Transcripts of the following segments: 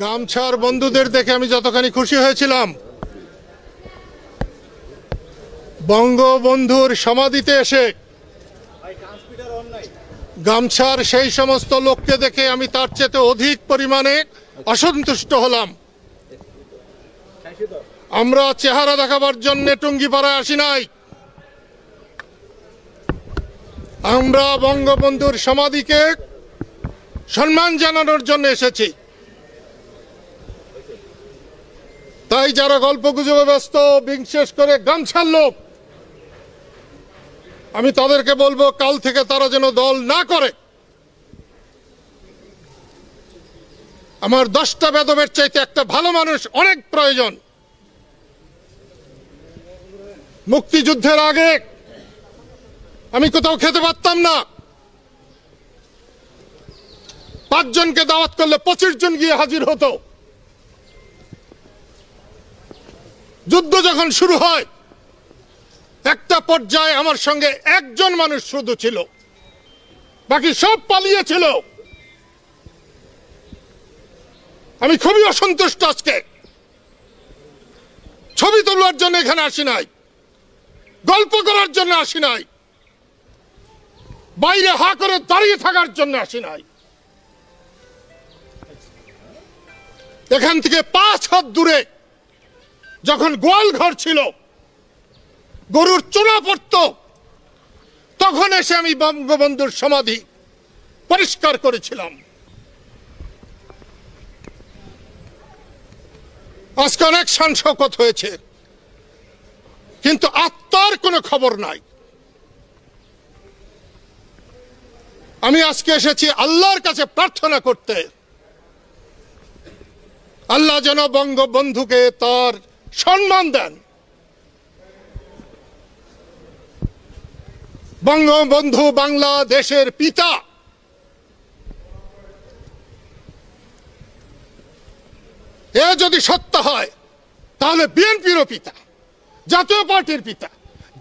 গামছার বন্ধুদের দেখে আমি যতখানি খুশি হয়েছিলাম, বঙ্গবন্ধুর সমাধিতে এসে গামছার সেই সমস্ত লোককে দেখে আমি তার চেয়ে অধিক পরিমাণে অসন্তুষ্ট হলাম। আমরা চেহারা দেখাবার জন্য টুঙ্গিপাড়ায় আসি নাই, আমরা বঙ্গবন্ধুর সমাধিকে সম্মান জানানোর জন্য এসেছি। তাই যারা গল্প গুজবে ব্যস্ত, বিশেষ করে গামছার লোক, আমি তাদেরকে বলবো কাল থেকে তারা যেন দল না করে। আমার 10টা বেদবের চাইতে একটা ভালো মানুষ অনেক প্রয়োজন। মুক্তিযুদ্ধের আগে আমি কোথাও খেতে পারতাম না, 5 জনকে দাওয়াত করলে 25 জন গিয়ে হাজির হতো। যুদ্ধ যখন শুরু হয়, একটা পর্যায়ে আমার সঙ্গে একজন মানুষ শুধু ছিল, বাকি সব পালিয়েছিল। আমি খুবই অসন্তুষ্ট আজকে। ছবি তোলার জন্য এখানে আসি নাই, গল্প করার জন্য আসি নাই, বাইরে হা করে দাঁড়িয়ে থাকার জন্য আসি নাই। এখান থেকে 5 হাত দূরে যখন গোয়াল ঘর ছিল, গরুর চোলা পড়ত, তখন এসে আমি বঙ্গবন্ধুর সমাধি পরিষ্কার করেছিলাম। আজকে অনেক শান শওকত হয়েছে, কিন্তু আত্মার কোনো খবর নাই। আমি আজকে এসেছি আল্লাহর কাছে প্রার্থনা করতে, আল্লাহ যেন বঙ্গবন্ধুকে তার সম্মান দেন। বঙ্গবন্ধু বাংলাদেশের পিতা, এ যদি সত্য হয় তাহলে বিএনপিরও পিতা, জাতীয় পার্টির পিতা,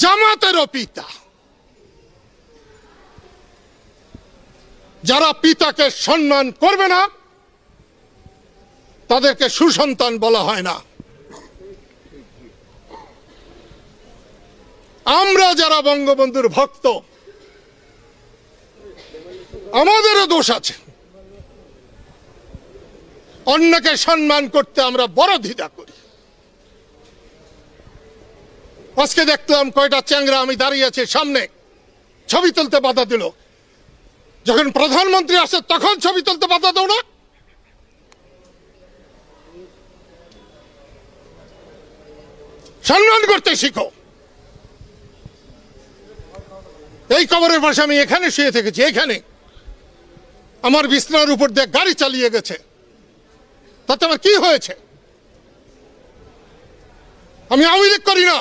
জামাতেরও পিতা। যারা পিতাকে সম্মান করবে না তাদেরকে সুসন্তান বলা হয় না। আমরা যারা বঙ্গবন্ধুর ভক্ত, আমাদেরও দোষ আছে। অন্যকে সম্মান করতে আমরা বড় দ্বিধা করি। আজকে দেখলাম কয়টা চ্যাংরা আমি দাঁড়িয়ে আছি সামনে, ছবি তুলতে বাধা দিল। যখন প্রধানমন্ত্রী আসে তখন ছবি তুলতে বাধা দাও না? সম্মান করতে শিখো। এই কবরের পাশে আমি এখানে শুয়ে থেকেছি, এখানে আমার বিছানার উপর দিয়ে গাড়ি চালিয়ে গেছে, তাতে আমার কি হয়েছে? আমি আওয়ামী লীগ করি না,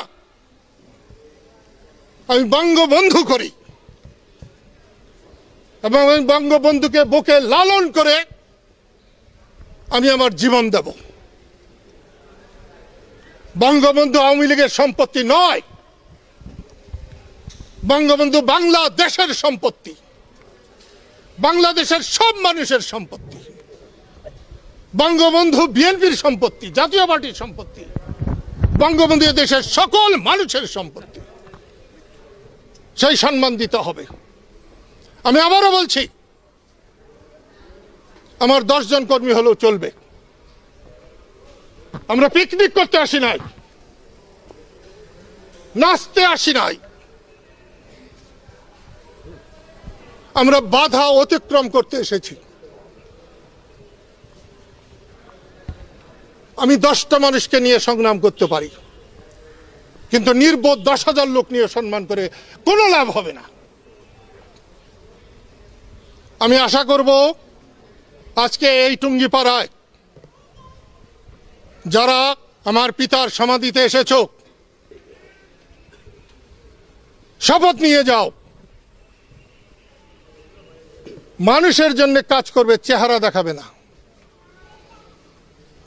আমি বঙ্গবন্ধু করি, এবং আমি বঙ্গবন্ধুকে বুকে লালন করে আমি আমার জীবন দেব। বঙ্গবন্ধু আওয়ামী লীগের সম্পত্তি নয়, বঙ্গবন্ধু বাংলাদেশের সম্পত্তি, বাংলাদেশের সব মানুষের সম্পত্তি। বঙ্গবন্ধু বিএনপির সম্পত্তি, জাতীয় পার্টির সম্পত্তি, বঙ্গবন্ধু দেশের সকল মানুষের সম্পত্তি। সেই সম্মান দিতে হবে। আমি আবারও বলছি, আমার 10 জন কর্মী হলেও চলবে। আমরা পিকনিক করতে আসি নাই, নাচতে আসি নাই, আমরা বাধা অতিক্রম করতে এসেছি। আমি 10টা মানুষকে নিয়ে সংগ্রাম করতে পারি, কিন্তু নির্বোধ 10,000 লোক নিয়ে সম্মান করে কোনো লাভ হবে না। আমি আশা করব আজকে এই টুঙ্গিপাড়ায় যারা আমার পিতার সমাধিতে এসেছো, শপথ নিয়ে যাও, মানুষের জন্য কাজ করবে, চেহারা দেখাবে না,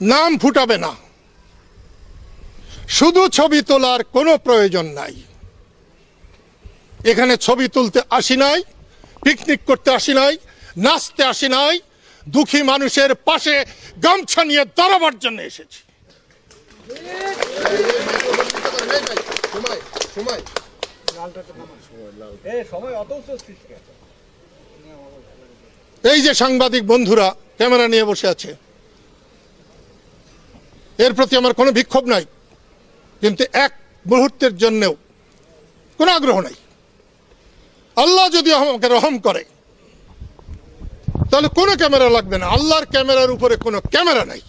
নাম ফুটাবে না, শুধু ছবি তোলার কোনো প্রয়োজন নাই। এখানে ছবি তুলতে আসি নাই, পিকনিক করতে আসি নাই, নাচতে আসি নাই, দুঃখী মানুষের পাশে গামছা নিয়ে দাঁড়াবার জন্য এসেছি। এই যে সাংবাদিক বন্ধুরা ক্যামেরা নিয়ে বসে আছে, এর প্রতি আমার কোনো বিক্ষোভ নাই, কিন্তু এক মুহূর্তের জন্যও কোনো আগ্রহ নাই। আল্লাহ যদি আমাকে রহম করে তাহলে কোনো ক্যামেরা লাগবে না। আল্লাহর ক্যামেরার উপরে কোনো ক্যামেরা নাই।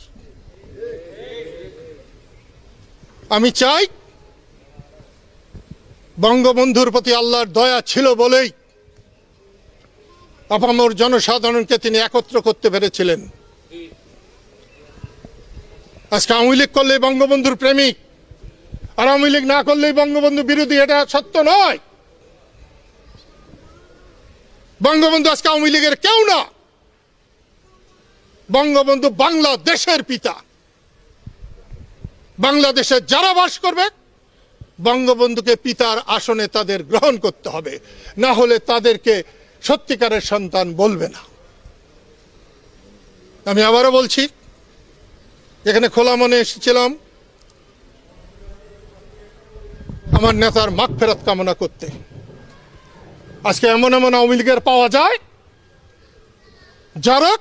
আমি চাই বঙ্গবন্ধুর প্রতি আল্লাহর দয়া ছিল বলেই আপামর জনসাধারণকে তিনি একত্র করতে পেরেছিলেন। আজকে আওয়ামী লীগ করলে বঙ্গবন্ধুর প্রেমিক, আর আওয়ামী লীগ না করলেই বঙ্গবন্ধু বিরোধী, এটা সত্য নয়। বঙ্গবন্ধু আজকে আওয়ামী লীগের কেউ না। বঙ্গবন্ধু বাংলাদেশের পিতা। বাংলাদেশে যারা বাস করবে বঙ্গবন্ধুকে পিতার আসনে তাদের গ্রহণ করতে হবে, না হলে তাদেরকে সত্যিকারের সন্তান বলবে না। আমি আবারও বলছি, এখানে খোলা মনে এসেছিলাম আমার নেতার মাগফিরাত কামনা করতে। আজকে এমন এমন আওয়ামী লীগের পাওয়া যায় যারা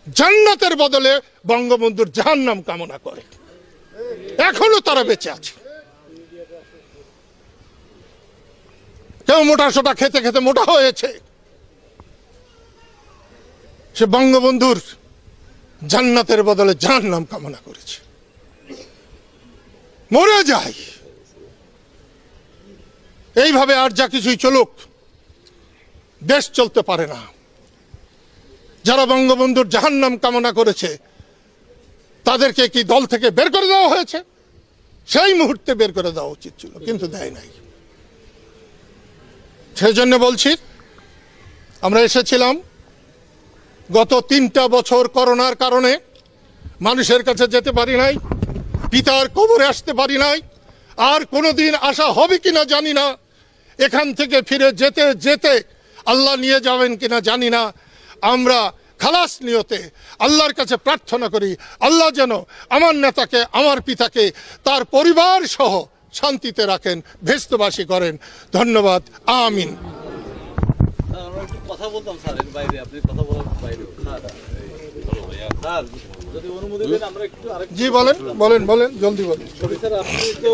জান্নাতের বদলে বঙ্গবন্ধুর জাহান্নাম কামনা করে, এখনো তারা বেঁচে আছে। কেউ মোটা সোটা খেতে খেতে মোটা হয়েছে, সে বঙ্গবন্ধুর জান্নাতের বদলে জাহান্নাম কামনা করেছে। মরে যায়। এইভাবে আর যা কিছুই চলুক, দেশ চলতে পারে না। যারা বঙ্গবন্ধুর জাহান্নাম কামনা করেছে তাদেরকে কি দল থেকে বের করে দেওয়া হয়েছে? সেই মুহূর্তে বের করে দেওয়া উচিত ছিল, কিন্তু দেয় নাই। সেই জন্য বলছি, আমরা এসেছিলাম গত 3টা বছর করোনার কারণে মানুষের কাছে যেতে পারি নাই, পিতার কবরে আসতে পারি নাই, আর কোনোদিন আসা হবে কিনা জানি না। এখান থেকে ফিরে যেতে যেতে আল্লাহ নিয়ে যাবেন কিনা জানি না। আমরা খালাস নিয়তে আল্লাহর কাছে প্রার্থনা করি, আল্লাহ যেন আমার নেতাকে, আমার পিতাকে, তার পরিবার সহ শান্তিতে রাখেন, ভেস্তবাসী করেন। ধন্যবাদ। আমিন। কথা বলতাম স্যার, এর বাইরে আপনি কথা বলার বাইরে স্যার, যদি অনুমতি দেন আমরা একটু আরেকটু। জি বলেন বলেন বলেন, জলদি বলেন। স্যার আপনি তো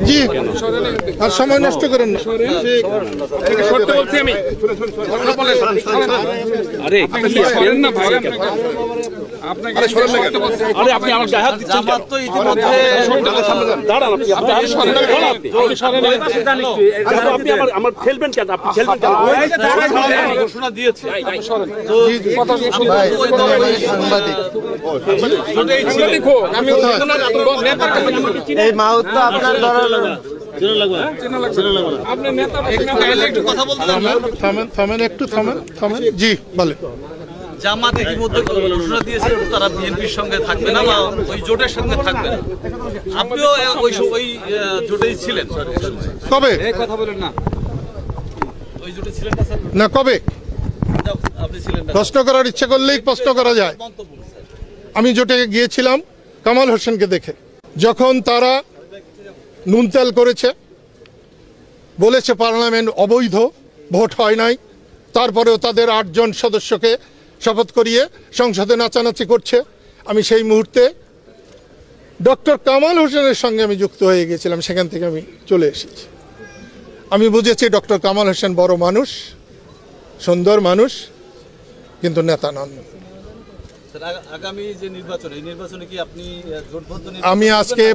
জি, আর সময় নষ্ট করেন না। ঘোষণা দিয়েছে এই মাহুত তো আপনার থামেন একটু, থামেন। জি বলেন। জামাত ইতিমধ্যে ঘোষণা দিয়েছে তারা বিএনপির সঙ্গে থাকবে না বা ওই জোটের সঙ্গে থাকবে না। আপনিও ওই জোটেই ছিলেন। কবে? কথা বলেন না। ওই জোটে ছিলেন না স্যার? না, কবে? আপনি ছিলেন না। প্রশ্ন করার ইচ্ছে করলেই প্রশ্ন করা যায়। আমি জোটে গিয়েছিলাম কামাল হোসেনকে দেখে, যখন তারা নুনতেল করেছে, বলেছে পার্লামেন্ট অবৈধ, ভোট হয় নাই, তারপরেও তাদের 8 জন সদস্যকে শপথ করিয়ে সংসদে নাচানাচি করছে। আমি সেই মুহূর্তে ডক্টর কামাল হোসেনের সঙ্গে আমি যুক্ত হয়ে গেছিলাম, সেখান থেকে আমি চলে এসেছি। আমি বুঝেছি ডক্টর কামাল হোসেন বড় মানুষ, সুন্দর মানুষ, কিন্তু নেতা নন। আগামী যে নির্বাচন, এই নির্বাচনে কি আপনি জোটবদ্ধ? আমি আজকে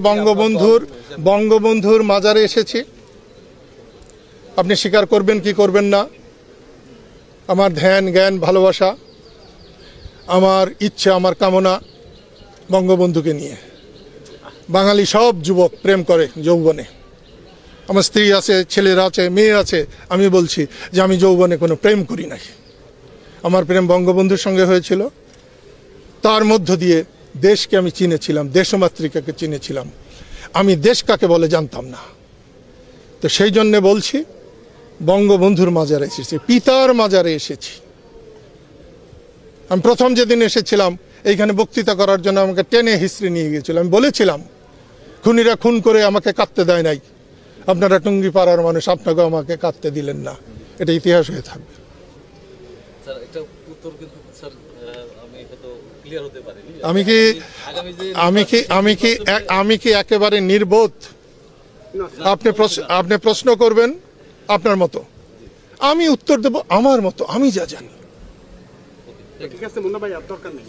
বঙ্গবন্ধুর মাজারে এসেছি। আপনি স্বীকার করবেন কি করবেন না, আমার ধ্যান, জ্ঞান, ভালোবাসা, আমার ইচ্ছা, আমার কামনা বঙ্গবন্ধুকে নিয়ে। বাঙালি সব যুবক প্রেম করে যৌবনে, আমার স্ত্রী আছে, ছেলেরা আছে, মেয়ে আছে। আমি বলছি যে আমি যৌবনে কোনো প্রেম করি নাই। আমার প্রেম বঙ্গবন্ধুর সঙ্গে হয়েছিল। তার মধ্য দিয়ে দেশকে আমি চিনেছিলাম, দেশমাতৃকাকে চিনেছিলাম। আমি দেশ কাকে বলে জানতাম না। তো সেই জন্যে বলছি, বঙ্গবন্ধুর মাজারে এসেছি, পিতার মাজারে এসেছি। আমি প্রথম যেদিন এসেছিলাম এইখানে বক্তৃতা করার জন্য আমাকে টেনে হিস্ট্রি নিয়ে গিয়েছিল। আমি বলেছিলাম খুনিরা খুন করে আমাকে কাঁদতে দেয় নাই, আপনারা টুঙ্গি পাড়ার মানুষ, আপনাকেও আমাকে কাঁদতে দিলেন না। এটা ইতিহাস হয়ে থাকবে। স্যার একটা উত্তর কিন্তু স্যার আমি হয়তো ক্লিয়ার হতে পারিনি। আমি কি আগামী যে আমি কি একেবারে নির্বোধ? আপনি প্রশ্ন করবেন আপনার মতো, আমি উত্তর দেব আমার মতো, আমি যা জানি। ঠিক আছে মুন্না ভাই আর দরকার নেই।